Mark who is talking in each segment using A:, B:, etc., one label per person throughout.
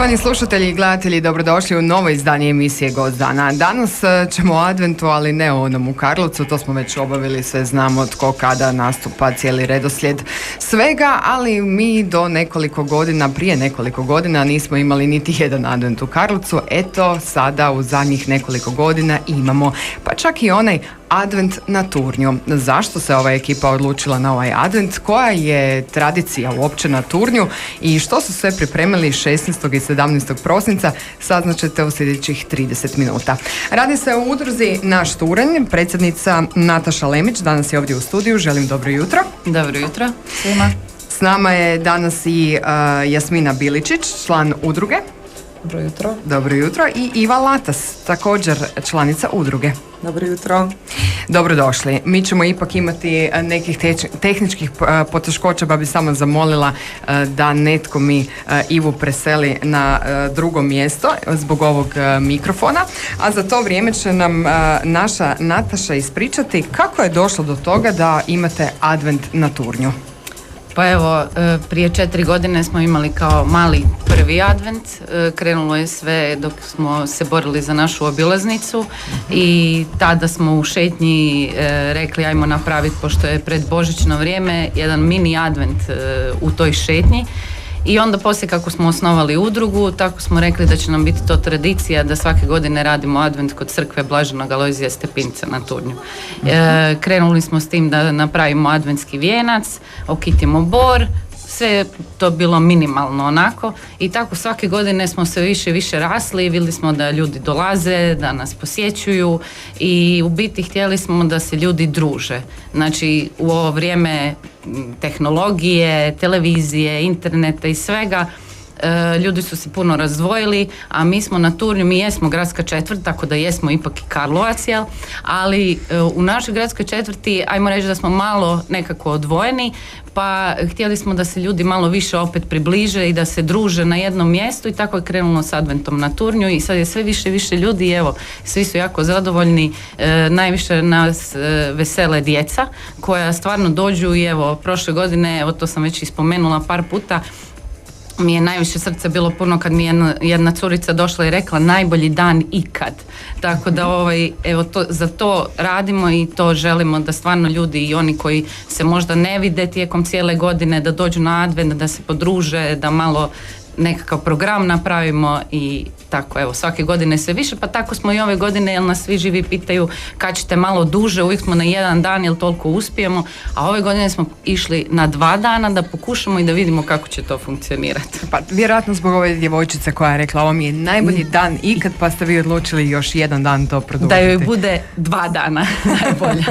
A: Poštovani slušatelji i gledatelji, dobrodošli u novo izdanje emisije Gost dana. Danas ćemo o adventu, ali ne o onom u Karlovcu, to smo već obavili, sve znamo tko kada nastupa, cijeli redoslijed svega, ali mi do prije nekoliko godina nismo imali niti jedan advent u Karlovcu. Eto, sada u zadnjih nekoliko godina imamo, pa čak i onaj advent na Turnju. Zašto se ova ekipa odlučila na ovaj advent? Koja je tradicija uopće na Turnju i što su sve pripremili 16. i 17. prosinca saznaćete u sljedećih 30 minuta. Radi se o udruzi Naš Turanj. Predsjednica Nataša Lemić danas je ovdje u studiju. Želim dobro jutro.
B: Dobro jutro svima.
A: S nama je danas i Jasmina Biličić, član udruge.
C: Dobro jutro.
A: Dobro jutro. I Iva Latas, također članica udruge.
C: Dobro jutro.
A: Dobrodošli. Mi ćemo ipak imati nekih tehničkih poteškoća, pa bi samo zamolila da netko mi Ivu preseli na drugo mjesto zbog ovog mikrofona. A za to vrijeme će nam naša Nataša ispričati kako je došlo do toga da imate advent na Turnju.
B: Pa evo, prije 4 godine smo imali kao mali prvi advent. Krenulo je sve dok smo se borili za našu obilaznicu i tada smo u šetnji rekli ajmo napraviti, pošto je pred božićno vrijeme, jedan mini advent u toj šetnji. I onda poslije kako smo osnovali udrugu, tako smo rekli da će nam biti to tradicija da svake godine radimo advent kod crkve Blaženog Alojzija Stepinca na Turnju. Krenuli smo s tim da napravimo adventski vijenac, okitimo bor, sve je to bilo minimalno onako i tako svake godine smo sve više i više rasli i vidjeli smo da ljudi dolaze, da nas posjećuju i u biti htjeli smo da se ljudi druže. Znači u ovo vrijeme tehnologije, televizije, interneta i svega, ljudi su se puno razdvojili, a mi smo na Turnju, mi jesmo gradska četvrt, tako da jesmo ipak i Karlovac, jel? Ali u našoj gradskoj četvrti, ajmo reći da smo malo nekako odvojeni, pa htjeli smo da se ljudi malo više opet približe i da se druže na jednom mjestu i tako je krenulo s adventom na Turnju i sad je sve više i više ljudi i evo, svi su jako zadovoljni, najviše nas vesele djeca koja stvarno dođu i evo, prošle godine, evo to sam već ispomenula par puta, mi je najviše srce bilo puno kad mi je jedna curica došla i rekla najbolji dan ikad. Tako da evo za to radimo i to želimo da stvarno ljudi i oni koji se možda ne vide tijekom cijele godine da dođu na advent, da se podruže, da malo nekakav program napravimo i tako evo svake godine sve više, pa tako smo i ove godine jer nas svi živi pitaju kad ćete malo duže, uvijek smo na jedan dan jer toliko uspijemo, a ove godine smo išli na 2 dana da pokušamo i da vidimo kako će to funkcionirati.
A: Pa vjerojatno zbog ove djevojčice koja je rekla ovo mi je najbolji dan ikad, pa ste vi odlučili još jedan dan to produžiti.
B: Da joj bude 2 dana najbolje.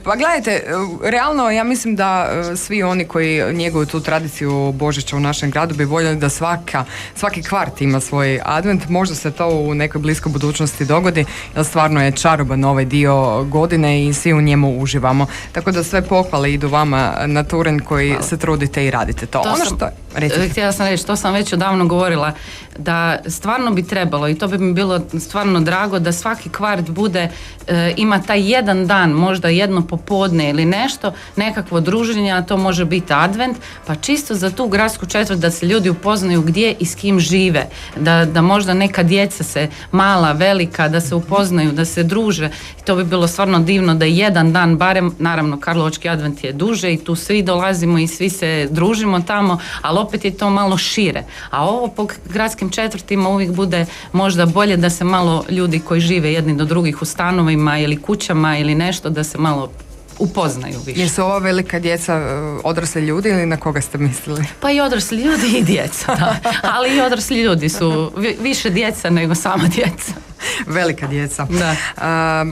A: Pa gledajte, realno ja mislim da svi oni koji njeguju tu tradiciju Božića u našem gradu bi voljeli da svaki kvart ima svoj advent. Možda se to u nekoj bliskoj budućnosti dogodi, jer stvarno je čaroban ovaj dio godine i svi u njemu uživamo. Tako da sve pohvale idu vama na Turanj koji se trudite i radite to.
B: Htjela sam reći, to sam već odavno govorila, da stvarno bi trebalo i to bi mi bilo stvarno drago da svaki kvart bude, ima taj jedan dan, možda jedno popodne ili nešto, nekakvo druženje, a to može biti advent, pa čisto za tu gradsku četvrt da se ljudi upoznaju gdje i s kim žive, da možda neka djeca se mala, velika, da se upoznaju, da se druže. I to bi bilo stvarno divno da jedan dan, barem, naravno Karlovački advent je duže i tu svi dolazimo i svi se družimo tamo, ali opet je to malo šire. A ovo po gradskim četvrtima uvijek bude možda bolje da se malo ljudi koji žive jedni do drugih u stanovima ili kućama ili nešto, da se malo upoznaju više.
A: Jesu ova velika djeca odrasli ljudi ili na koga ste mislili?
B: Pa i odrasli ljudi i djeca, da. Ali i odrasli ljudi su više djeca nego sama djeca.
A: Velika djeca.
B: Da.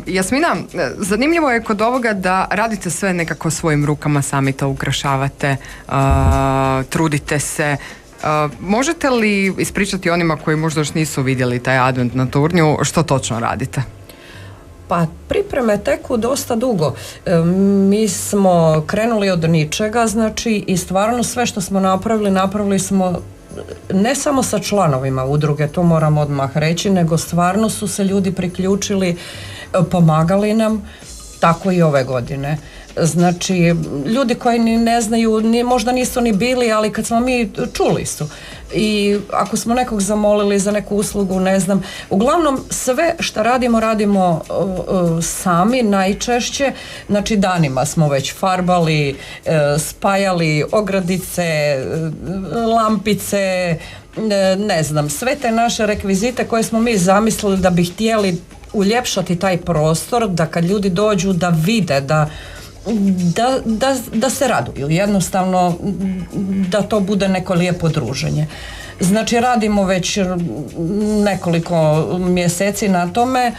A: Jasmina, zanimljivo je kod ovoga da radite sve nekako svojim rukama, sami to ukrašavate, trudite se. Možete li ispričati onima koji možda još nisu vidjeli taj advent na Turnju, što točno radite?
C: Pa pripreme teku dosta dugo. Mi smo krenuli od ničega, znači, i stvarno sve što smo napravili smo ne samo sa članovima udruge, to moram odmah reći, nego stvarno su se ljudi priključili, pomagali nam, tako i ove godine. Znači, ljudi koji ni ne znaju, možda nisu ni bili, ali kad smo mi čuli su. i ako smo nekog zamolili za neku uslugu, ne znam, uglavnom sve što radimo sami najčešće, znači danima smo već farbali, spajali ogradice, lampice, ne znam, sve te naše rekvizite koje smo mi zamislili da bi htjeli uljepšati taj prostor, da kad ljudi dođu da vide, da se raduju, jednostavno da to bude neko lijepo druženje. Znači radimo već nekoliko mjeseci na tome.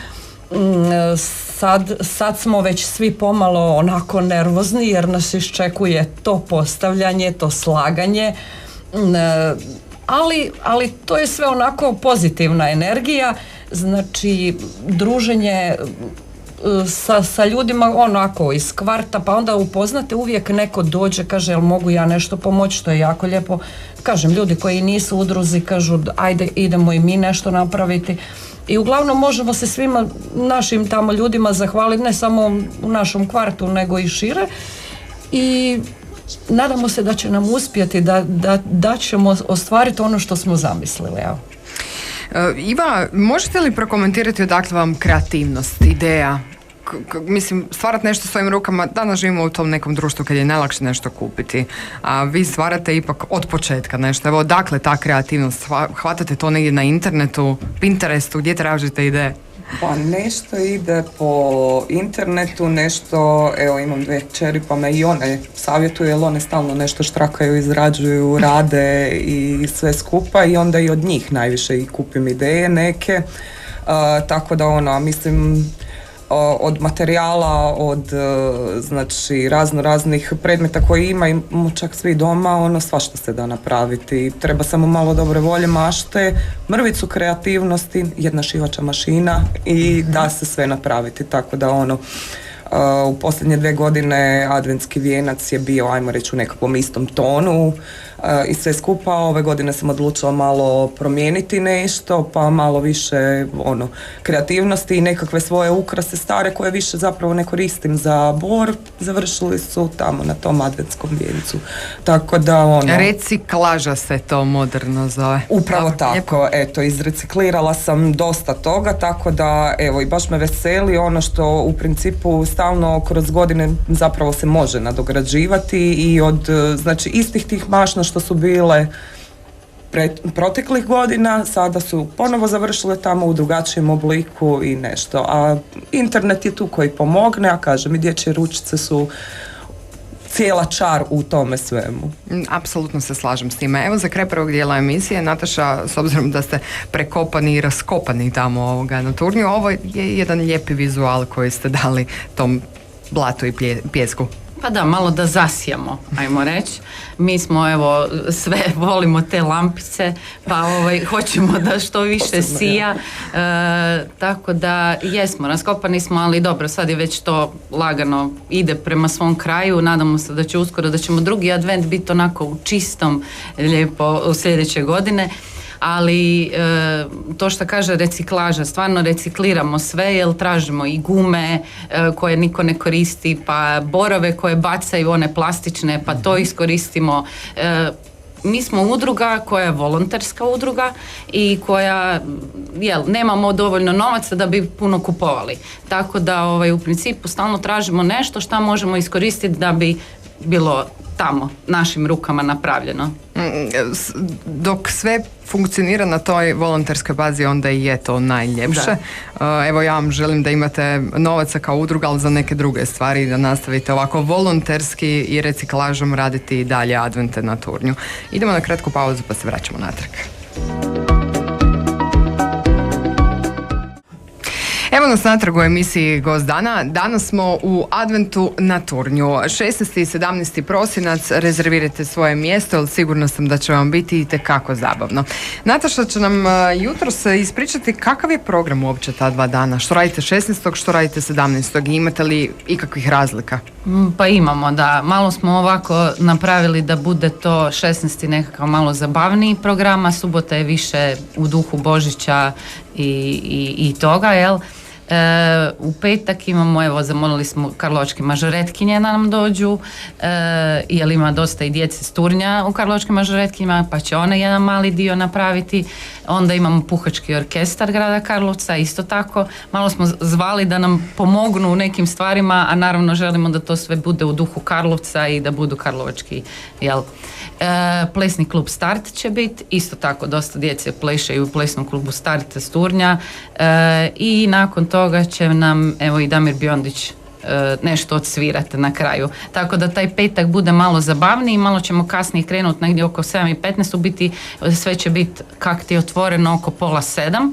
C: Sad smo već svi pomalo onako nervozni jer nas iščekuje to postavljanje, to slaganje, ali to je sve onako pozitivna energija, znači druženje sa ljudima onako iz kvarta, pa onda upoznate, uvijek neko dođe, kaže jel mogu ja nešto pomoći, to je jako lijepo. Kažem, ljudi koji nisu u udruzi kažu ajde idemo i mi nešto napraviti i uglavnom možemo se svima našim tamo ljudima zahvaliti, ne samo u našem kvartu nego i šire, i nadamo se da će nam uspjeti da ćemo ostvariti ono što smo zamislili. Evo.
A: Iva, možete li prokomentirati odakle vam kreativnost, ideja? Mislim, stvarati nešto svojim rukama, danas živimo u tom nekom društvu kad je najlakše nešto kupiti, a vi stvarate ipak od početka nešto. Evo, odakle ta kreativnost? Hvatate to negdje na internetu, Pinterestu, gdje tražite ideje?
D: Pa nešto ide po internetu, nešto, evo imam 2 kćeri pa me i one savjetuju jer one stalno nešto štrakaju, izrađuju, rade i sve skupa i onda i od njih najviše i kupim ideje neke, tako da mislim od materijala, od znači raznih predmeta koji imamo čak svi doma, svašta se da napraviti. Treba samo malo dobre volje, mašte, mrvicu kreativnosti, jedna šivača mašina i da se sve napraviti. Tako da u posljednje 2 godine adventski vijenac je bio, ajmo reći, u nekakvom istom tonu i sve skupa. Ove godine sam odlučila malo promijeniti nešto, pa malo više kreativnosti i nekakve svoje ukrase stare koje više zapravo ne koristim za bor, završili su tamo na tom adventskom vijencu. Tako da
A: Reciklaža se to moderno zove.
D: Upravo tako, eto, izreciklirala sam dosta toga, tako da evo i baš me veseli ono što u principu stalno kroz godine zapravo se može nadograđivati i od znači istih tih mašna što su bile proteklih godina, sada su ponovo završile tamo u drugačijem obliku i nešto. A internet je tu koji pomogne, a kažem i dječje ručice su cijela čar u tome svemu.
A: Apsolutno se slažem s time. Evo za kraj prvog dijela emisije, Nataša, s obzirom da ste prekopani i raskopani tamo na turnju, ovo je jedan lijepi vizual koji ste dali tom blatu i pjesku.
B: Pa da, malo da zasijamo, ajmo reći. Mi smo, evo, sve volimo te lampice, pa hoćemo da što više sija. Tako da, jesmo, raskopani smo, ali dobro, sad je već to lagano ide prema svom kraju. Nadamo se da će uskoro, da ćemo drugi advent biti onako u čistom, lijepo u sljedeće godine. Ali to što kaže reciklaža, stvarno recikliramo sve jer tražimo i gume koje niko ne koristi, pa borove koje bacaju one plastične, pa to iskoristimo. Mi smo udruga koja je volonterska udruga i koja, nemamo dovoljno novaca da bi puno kupovali. Tako da u principu stalno tražimo nešto što možemo iskoristiti da bi bilo tamo našim rukama napravljeno.
A: Dok sve funkcionira na toj volonterskoj bazi, onda i je to najljepše. Evo, ja vam želim da imate novaca kao udruga, ali za neke druge stvari, da nastavite ovako volonterski i reciklažom raditi i dalje advente na turnju. Idemo na kratku pauzu pa se vraćamo natrag. Evo nas natrag u emisiji Gost dana. Danas smo u adventu na turnju. 16. i 17. prosinac, rezervirajte svoje mjesto, jer sigurno sam da će vam biti itekako zabavno. Nataša će nam jutros ispričati kakav je program uopće ta 2 dana. Što radite 16. što radite 17. i imate li ikakvih razlika?
B: Pa imamo, da. Malo smo ovako napravili da bude to 16. nekakav malo zabavniji program, a subota je više u duhu Božića i toga, jel? U petak imamo, evo, zamolili smo karlovačke mažoretkinje da nam dođu, jer ima dosta i djece s Turnja u karlovačkim mažoretkinjama, pa će one jedan mali dio napraviti. Onda imamo puhački orkestar grada Karlovca, isto tako. Malo smo zvali da nam pomognu u nekim stvarima, a naravno želimo da to sve bude u duhu Karlovca i da budu karlovački, jel? Plesni klub Start će biti, isto tako dosta djece pleše i u plesnom klubu Start s Turnja, i nakon toga će nam, evo, i Damir Biondić nešto odsvirati na kraju. Tako da taj petak bude malo zabavniji, malo ćemo kasnije krenuti negdje oko 7:15, u biti sve će biti kak ti otvoreno oko 6:30,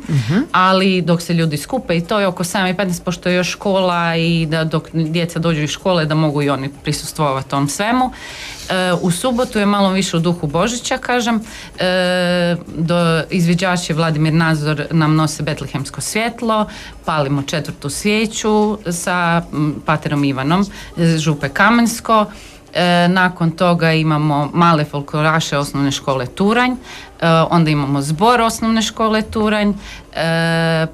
B: ali dok se ljudi skupe i to je oko 7:15, pošto je još škola i da dok djeca dođu iz škole da mogu i oni prisustvovati tom svemu. U subotu je malo više u duhu Božića, kažem. Izviđači Vladimir Nazor nam nose betlehemsko svjetlo, palimo 4. svijeću sa paterom Ivanom, župe Kamensko. Nakon toga imamo male folkloraše osnovne škole Turanj, onda imamo zbor osnovne škole Turanj,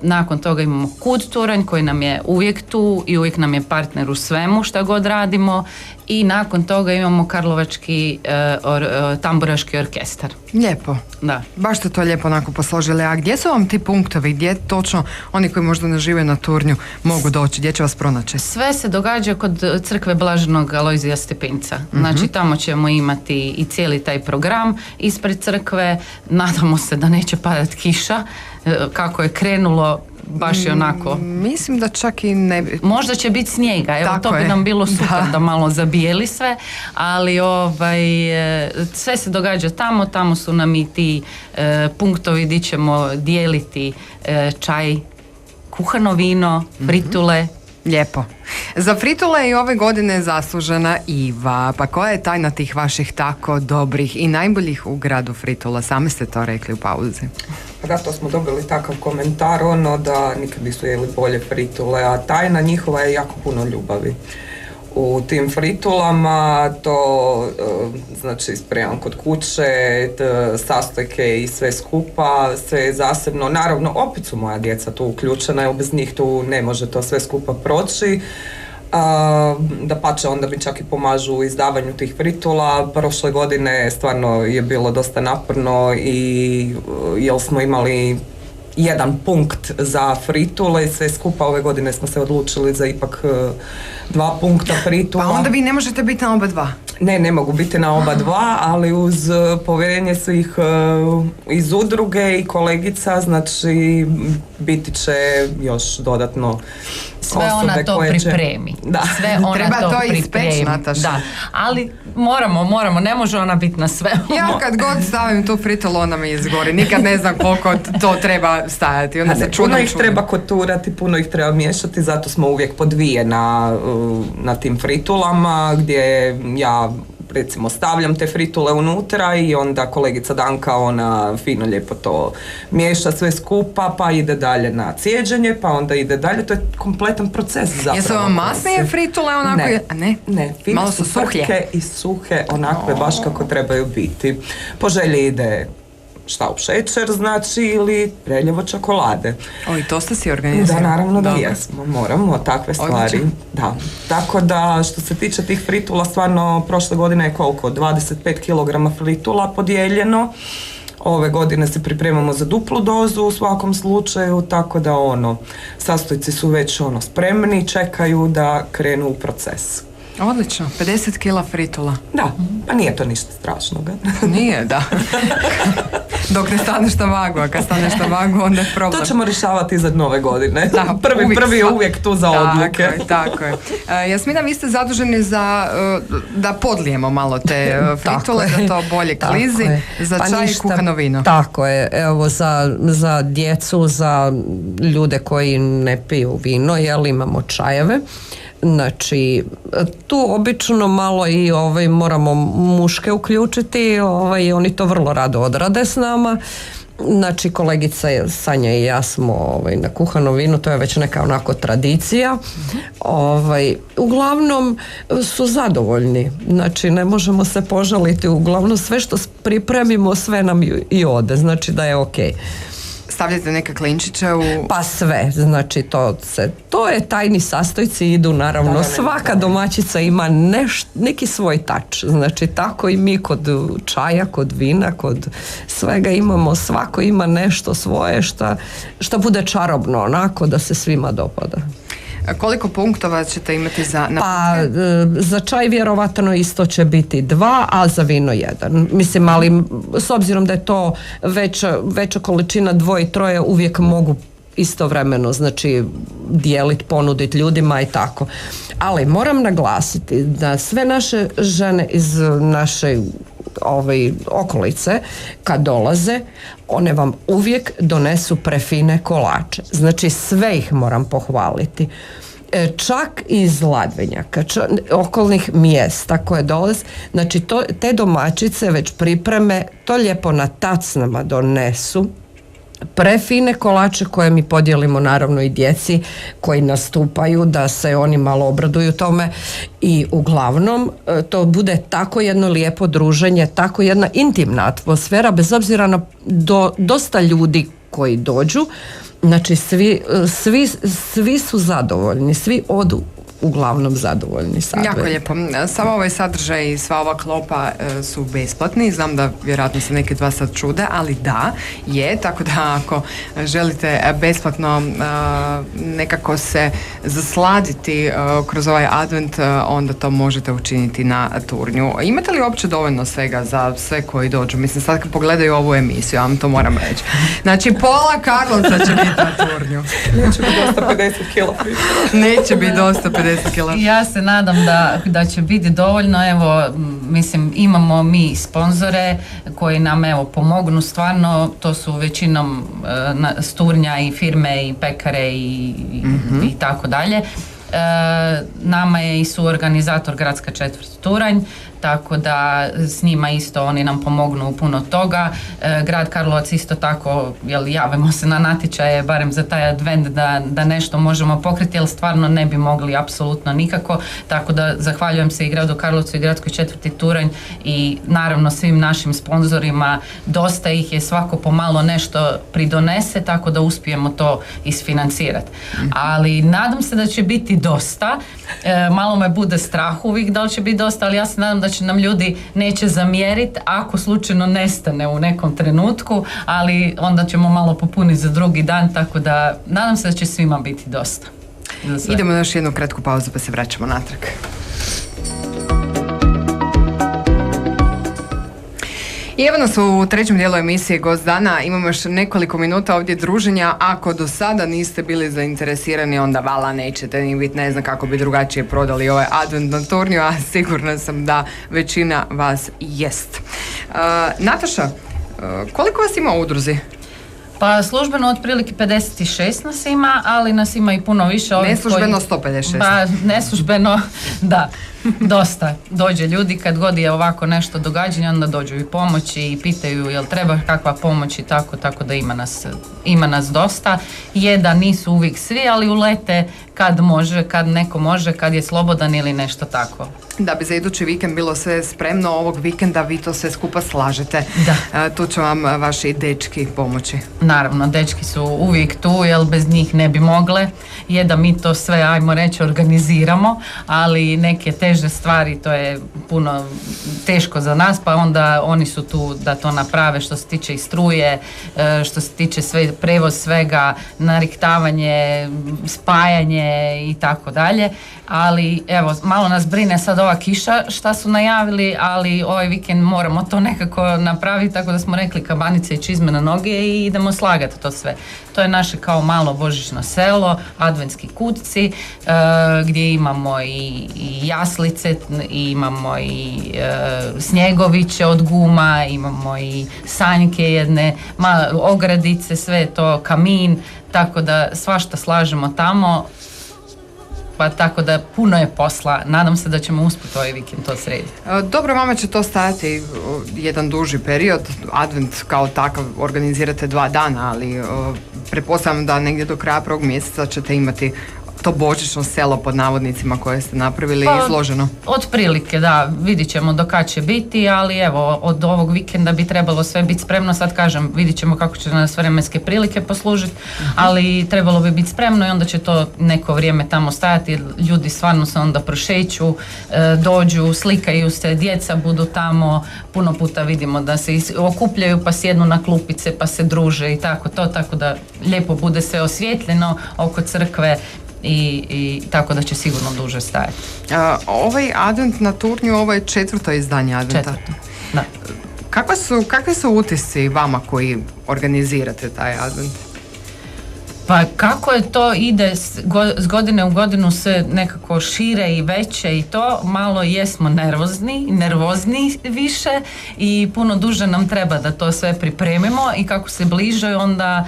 B: nakon toga imamo KUD Turanj koji nam je uvijek tu i uvijek nam je partner u svemu šta god radimo, i nakon toga imamo karlovački tamburaški orkestar.
A: Lijepo.
B: Da.
A: Baš ste to lijepo onako posložili. A gdje su vam ti punktovi? Gdje točno oni koji možda ne žive na Turnju mogu doći? Gdje će vas pronaći?
B: Sve se događa kod crkve Blaženog Alojzija Stepinca. Znači tamo ćemo imati i cijeli taj program ispred crkve. Nadamo se da neće padati kiša. Kako je krenulo, baš je onako.
A: Mislim da čak i ne bi.
B: Možda će biti snijega, evo, to bi nam bilo super da malo zabijeli sve, ali sve se događa tamo su nam i ti punktovi gdje ćemo dijeliti čaj, kuhano vino, fritule.
A: Lijepo. Za fritule i ove godine zaslužena Iva. Pa koja je tajna tih vaših tako dobrih i najboljih u gradu fritula? Sami ste to rekli u pauzi.
D: Pa da, to smo dobili takav komentar, da nikad nisu jeli bolje fritule, a tajna njihova je jako puno ljubavi. U tim fritulama to znači spremam kod kuće, sastojke i sve skupa, sve zasebno. Naravno, opet su moja djeca tu uključena, jer bez njih tu ne može to sve skupa proći. Dapače, onda mi čak i pomažu u izdavanju tih fritula. Prošle godine stvarno je bilo dosta naporno i jer smo imali jedan punkt za fritule i sve skupa. Ove godine smo se odlučili za ipak 2 punkta fritula.
A: Pa onda vi ne možete biti na oba dva?
D: Ne mogu biti na oba dva, ali uz povjerenje svih iz udruge i kolegica, znači biti će još dodatno
B: sve ona to pripremi. Sve ona
A: treba to
B: pripremi.
A: ispeći, Nataša.
B: Da, ali moramo, ne može ona biti na sve.
A: Ja kad god stavim tu fritolu, ona mi izgori. Nikad ne znam koliko to treba stajati. Onda se
D: puno ih treba koturati, puno ih treba miješati, zato smo uvijek po 2 na tim fritulama, gdje ja recimo stavljam te fritule unutra i onda kolegica Danka, ona fino lijepo to miješa sve skupa, pa ide dalje na cijeđenje, pa onda ide dalje, to je kompletan proces zapravo.
A: Jesu vam masnije fritule onako?
D: Ne, fine
A: malo
D: su suhe i suhe, onakve baš kako trebaju biti. Po želji ide šta u šećer, znači, ili reljevo čokolade.
A: Oj, to ste si organizirali.
D: Da, naravno da jesmo, moramo takve stvari. Da. Tako da, što se tiče tih fritula, stvarno prošle godine je koliko? 25 kg fritula podijeljeno. Ove godine se pripremamo za duplu dozu u svakom slučaju, tako da sastojci su već spremni, čekaju da krenu u proces.
A: Odlično, 50 kila fritula.
D: Da, pa nije to ništa strašnoga.
A: Nije, da. Dok ne staneš na vagu, a kad staneš na vagu, onda je problem.
D: To ćemo rješavati za nove godine.
A: Da,
D: prvi je uvijek tu za odluke.
A: Tako je. Jasmina, vi ste zaduženi za da podlijemo malo te fritule, da to bolje klizi, za čaj i kuhano vino.
C: Tako je, evo za djecu, za ljude koji ne piju vino, imamo čajeve. Znači, tu obično malo i moramo muške uključiti, oni to vrlo rado odrade s nama. Znači, kolegica Sanja i ja smo na kuhano vino, to je već neka onako tradicija. Uglavnom su zadovoljni, znači ne možemo se požaliti, uglavnom sve što pripremimo, sve nam i ode, znači da je okej.
A: stavljate neke klinčiće u...
C: Pa sve, znači to je tajni sastojci, idu naravno, svaka domaćica ima neki svoj tač, znači tako i mi kod čaja, kod vina, kod svega imamo, svako ima nešto svoje što bude čarobno, onako da se svima dopada.
A: Koliko punktova ćete imati za napitke?
C: Pa za čaj vjerovatno isto će biti 2, a za vino 1. Mislim, ali s obzirom da je to veća količina, 2 i 3 uvijek mogu istovremeno, znači dijeliti, ponuditi ljudima i tako. Ali moram naglasiti da sve naše žene iz naše okolice kad dolaze, one vam uvijek donesu prefine kolače. Znači sve ih moram pohvaliti. Čak iz Ladvenjaka, okolnih mjesta koje dolaze, znači te domaćice već pripreme, to lijepo na tacnama donesu, prefine kolače koje mi podijelimo naravno i djeci koji nastupaju da se oni malo obraduju tome i uglavnom to bude tako jedno lijepo druženje, tako jedna intimna atmosfera bez obzira na dosta ljudi koji dođu, znači svi su zadovoljni, svi odu uglavnom zadovoljni sad.
A: Jako lijepo. Samo ovaj sadržaj i sva ova klopa su besplatni. Znam da vjerojatno se neki dva sad čude, ali da, je. Tako da ako želite besplatno nekako se zasladiti kroz ovaj advent, onda to možete učiniti na Turnju. Imate li uopće dovoljno svega za sve koji dođu? Mislim, sad kad pogledaju ovu emisiju, ja vam to moram reći. Znači, pola Karlovca će biti na Turnju.
D: Neće biti dosta 50 kila.
A: Neće biti dosta 50 kila.
B: Ja se nadam da će biti dovoljno. Evo, mislim, imamo mi sponzore koji nam pomognu stvarno, to su većinom s Turnja i firme i pekare i tako dalje. Nama je i suorganizator Gradska četvrt Turanj, tako da s njima isto oni nam pomognu u puno toga. Grad Karlovac isto tako, javimo se na natječaje barem za taj advent da nešto možemo pokriti, jer stvarno ne bi mogli apsolutno nikako, tako da zahvaljujem se i gradu Karlovcu i Gradskoj četvrti Turanj i naravno svim našim sponzorima, dosta ih je, svako pomalo nešto pridonese, tako da uspijemo to isfinancirati. Ali nadam se da će biti dosta, malo me bude strah uvijek da li će biti dosta, ali ja se nadam da će nam ljudi neće zamjeriti ako slučajno nestane u nekom trenutku, ali onda ćemo malo popuniti za drugi dan, tako da nadam se da će svima biti dosta.
A: Idemo na još jednu kratku pauzu pa se vraćamo natrag. I evo nas u trećem dijelu emisije Gost dana. Imamo još nekoliko minuta ovdje druženja. Ako do sada niste bili zainteresirani, onda vala nećete ni biti, ne znam kako bi drugačije prodali ovaj advent na Turnju, a sigurna sam da većina vas jest. Nataša, koliko vas ima u udruzi?
B: Pa službeno otprilike 56 nas ima, ali nas ima i puno više.
A: Neslužbeno 156.
B: Pa neslužbeno, da, dosta. Dođe ljudi kad god je ovako nešto događanje, onda dođu i pomoći i pitaju jel treba kakva pomoć i tako da ima nas dosta. Je da nisu uvijek svi, ali ulete kad može, kad neko može, kad je slobodan ili nešto tako.
A: Da bi za idući vikend bilo sve spremno, ovog vikenda vi to sve skupa slažete. Da. Tu će vam vaši dečki pomoći.
B: Naravno, dečki su uvijek tu, jer bez njih ne bi mogle. Je da mi to sve, ajmo reći, organiziramo, ali neke teže stvari, to je puno teško za nas, pa onda oni su tu da to naprave, što se tiče i struje, što se tiče prevoz svega, nariktavanje, spajanje i tako dalje. Ali evo, malo nas brine sad ova kiša šta su najavili, ali ovaj vikend moramo to nekako napraviti, tako da smo rekli kabanice i čizme na noge i idemo slagati to sve. To je naše kao malo božićno selo, adventski kutci, gdje imamo i jaslice, imamo i snjegoviće od guma, imamo i sanjke jedne, ogradice, sve to, kamin, tako da svašta slažemo tamo. Pa tako da puno je posla. Nadam se da ćemo uspjeti ovaj vikend to srediti.
A: Dobro, vama će to stajati jedan duži period. Advent kao takav organizirate 2 dana, ali pretpostavljam da negdje do kraja 1. mjeseca ćete imati to božićno selo pod navodnicima koje ste napravili izloženo?
B: Otprilike, da, vidit ćemo do kad će biti, ali evo, od ovog vikenda bi trebalo sve biti spremno, sad kažem, vidit ćemo kako će nas vremenske prilike poslužiti, ali trebalo bi biti spremno i onda će to neko vrijeme tamo stajati, jer ljudi stvarno se onda prošeću, dođu, slikaju se, djeca budu tamo, puno puta vidimo da se okupljaju pa sjednu na klupice pa se druže i tako da lijepo bude sve osvjetljeno oko crkve i tako da će sigurno duže stajati.
A: Ovaj advent na Turnju, ovo je 4. izdanje adventa.
B: 4. Da.
A: Kakvi su utisci vama koji organizirate taj advent?
B: Pa kako je to ide s godine u godinu se nekako šire i veće i to, malo jesmo nervozni više i puno duže nam treba da to sve pripremimo i kako se bliže onda,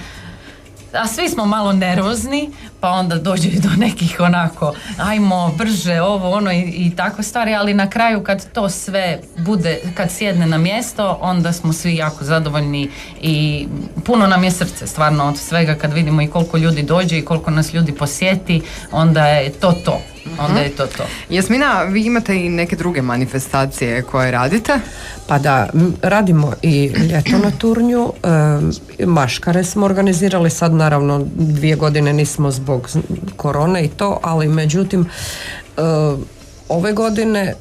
B: a svi smo malo nervozni, pa onda dođe do nekih onako, ajmo brže ovo ono i takve stvari, ali na kraju kad to sve bude, kad sjedne na mjesto, onda smo svi jako zadovoljni i puno nam je srce stvarno od svega kad vidimo i koliko ljudi dođe i koliko nas ljudi posjeti, onda je to. Onda je to.
A: Jasmina, vi imate i neke druge manifestacije koje radite?
C: Pa da, radimo i ljeto na Turnju, maškare smo organizirali, sad naravno 2 godine nismo zbog korone i to, ali međutim ove godine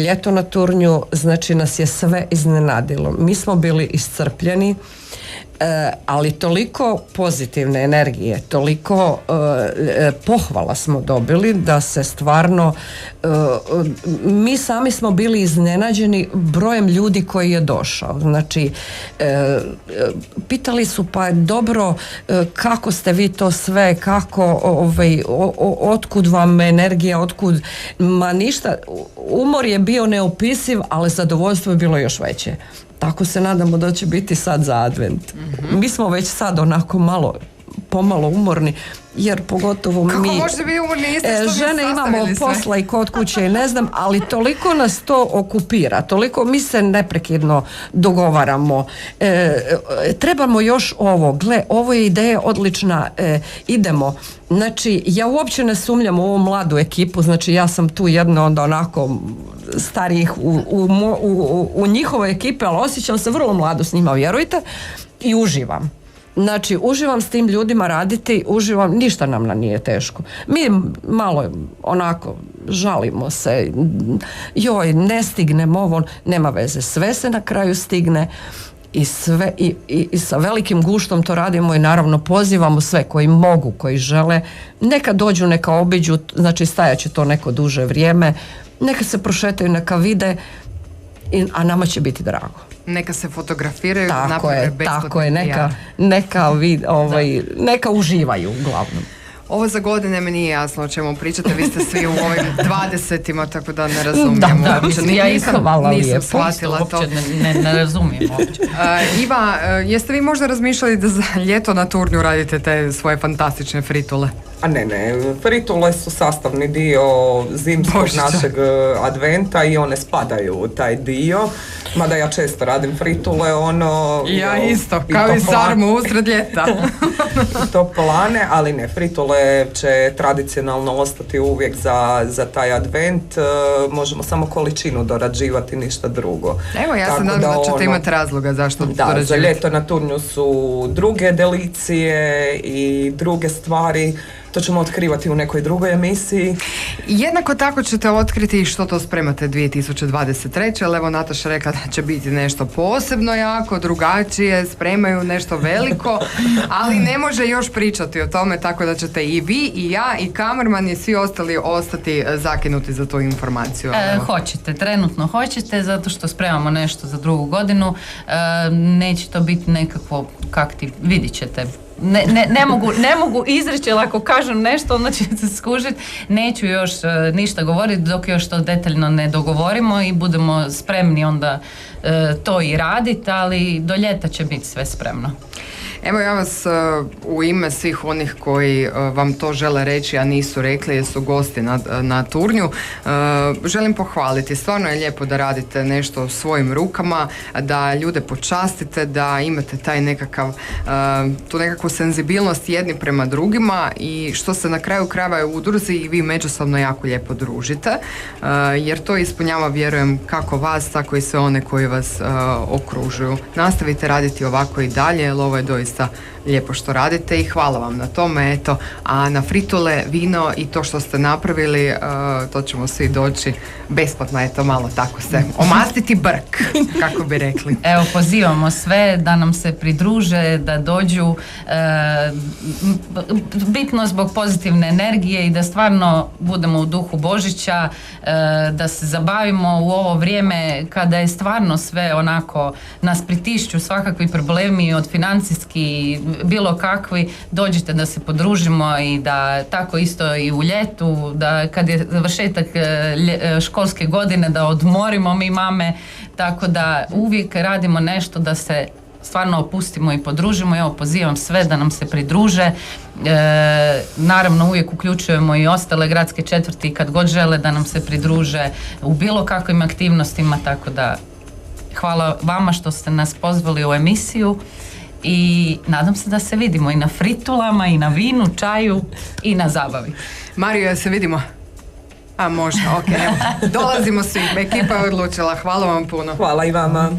C: ljeto na Turnju, znači nas je sve iznenadilo. Mi smo bili iscrpljeni, ali toliko pozitivne energije, toliko pohvala smo dobili da se stvarno mi sami smo bili iznenađeni brojem ljudi koji je došao. Znači pitali su pa dobro kako ste vi to sve, kako otkud vam energija, otkud, ma ništa, umor je bio neopisiv, ali zadovoljstvo je bilo još veće. Tako se nadamo da će biti sad za advent. Mi smo već sad onako pomalo umorni, jer pogotovo
A: kako
C: mi
A: možete biti umorni,
C: žene imamo posla i kod kuće i ne znam, ali toliko nas to okupira, toliko mi se neprekidno dogovaramo, trebamo još ovo, ovo je ideja odlična, idemo. Znači, ja uopće ne sumnjam u ovu mladu ekipu, znači ja sam tu jedna onda onako starijih u njihovoj ekipi, ali osjećam se vrlo mlado s njima, vjerujte, i uživam. Znači, uživam s tim ljudima raditi, uživam, ništa nam nije teško. Mi malo onako žalimo se, joj, ne stignem ovo, nema veze, sve se na kraju stigne i sve i sa velikim guštom to radimo i naravno pozivamo sve koji mogu, koji žele, neka dođu, neka obiđu, znači stajat će to neko duže vrijeme, neka se prošetaju, neka vide, a nama će biti drago.
A: Neka se fotografiraju,
C: tako je, neka uživaju uglavnom.
A: Ovo za godine mi nije jasno o čemu pričate, vi ste svi u ovim 20-ima, tako da ne razumijem.
B: Ja
A: nisam shvatila to.
B: Ne razumijem uopće.
A: Iva, jeste vi možda razmišljali da za ljeto na Turnju radite te svoje fantastične fritule?
D: A ne, fritule su sastavni dio zimskog našeg adventa i one spadaju u taj dio. Mada ja često radim fritule,
A: ja isto, kao i sarmu usred ljeta.
D: To plane, ali ne, fritule će tradicionalno ostati uvijek za taj advent. Možemo samo količinu dorađivati, ništa drugo.
A: Evo, ja se nadam da ćete imati razloga zašto dorađivati.
D: Da, za ljeto na Turnju su druge delicije i druge stvari. To ćemo otkrivati u nekoj drugoj emisiji.
A: Jednako tako ćete otkriti što to spremate 2023. Ali evo Nataša rekla da će biti nešto posebno jako, drugačije, spremaju nešto veliko, ali ne može još pričati o tome, tako da ćete i vi, i ja, i kamerman i svi ostali ostati zakinuti za tu informaciju.
B: Hoćete, trenutno hoćete, zato što spremamo nešto za drugu godinu. Neće to biti nekakvo, vidit ćete. Ne mogu izreći, ali ako kažem nešto, onda će se skužiti. Neću još ništa govoriti dok još to detaljno ne dogovorimo i budemo spremni onda to i raditi, ali do ljeta će biti sve spremno.
A: Evo ja vas u ime svih onih koji vam to žele reći, a nisu rekli jer su gosti na turnju, želim pohvaliti. Stvarno je lijepo da radite nešto svojim rukama, da ljude počastite, da imate taj nekakav, tu nekakvu senzibilnost jedni prema drugima i što se na kraju krajeva u udruzi i vi međusobno jako lijepo družite, jer to ispunjava, vjerujem, kako vas, tako i sve one koji vas okružuju. Nastavite raditi ovako i dalje, jer ovo je doista lijepo što radite i hvala vam na tome. Eto, a na fritule, vino i to što ste napravili, to ćemo svi doći besplatno, eto, malo tako se omastiti brk, kako bi rekli.
B: Evo, pozivamo sve da nam se pridruže, da dođu, bitno zbog pozitivne energije i da stvarno budemo u duhu Božića, da se zabavimo u ovo vrijeme kada je stvarno sve onako, nas pritišću svakakvi problemi od financijski bilo kakvi, dođite da se podružimo i da tako isto i u ljetu, da kad je završetak školske godine da odmorimo mi mame, tako da uvijek radimo nešto da se stvarno opustimo i podružimo. Evo, pozivam sve da nam se pridruže. Naravno uvijek uključujemo i ostale gradske četvrti kad god žele da nam se pridruže u bilo kakvim aktivnostima, tako da hvala vama što ste nas pozvali u emisiju i nadam se da se vidimo i na fritulama i na vinu, čaju i na zabavi.
A: Mario, se vidimo? A može, ok, evo. Dolazimo svi, ekipa je odlučila. Hvala vam puno.
D: Hvala i vama.